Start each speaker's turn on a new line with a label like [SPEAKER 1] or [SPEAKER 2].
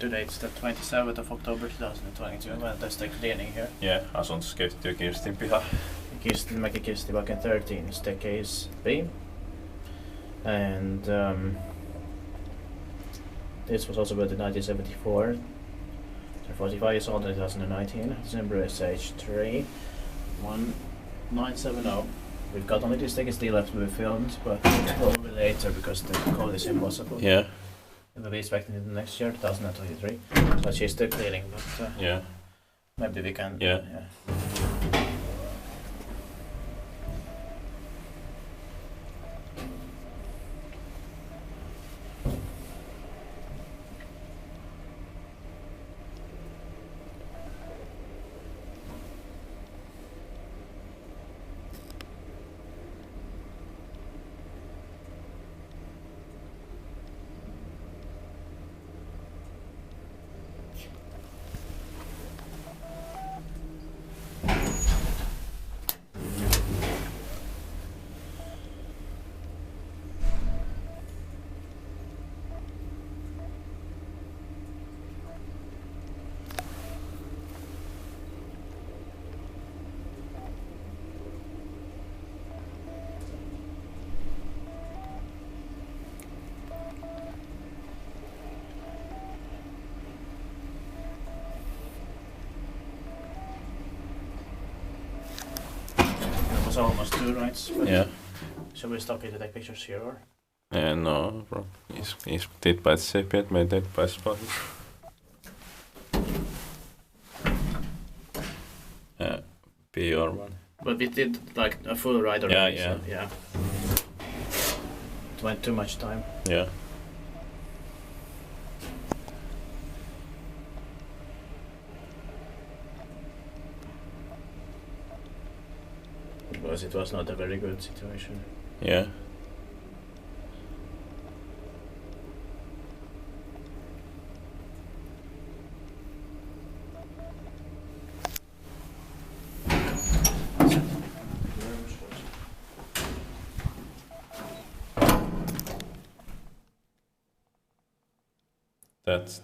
[SPEAKER 1] today it's the 27th of October 2022 when there's the cleaning here.
[SPEAKER 2] Yeah, asuntosketju Kirstin piha.
[SPEAKER 1] Kirstinmäki, Kirstinmäki 13 is the case B. And this was also built in 1974. So 45 years old in 2019. December is H3 1970. We've got only this tickets left to be filmed, but probably later because the code is impossible.
[SPEAKER 2] Yeah.
[SPEAKER 1] We'll be expecting it next year, 2023. So she's still cleaning, but
[SPEAKER 2] Yeah.
[SPEAKER 1] maybe we can.
[SPEAKER 2] Yeah.
[SPEAKER 1] It was almost 2 nights.
[SPEAKER 2] Yeah.
[SPEAKER 1] Shall we stop here to take pictures here or?
[SPEAKER 2] No, bro. Is dit bij het CP, maar dit bij spot. Be your one.
[SPEAKER 1] But we did like a full ride already.
[SPEAKER 2] Yeah,
[SPEAKER 1] So, yeah. It went too much time.
[SPEAKER 2] Yeah.
[SPEAKER 1] Because it was not a very good situation.
[SPEAKER 2] Yeah. That's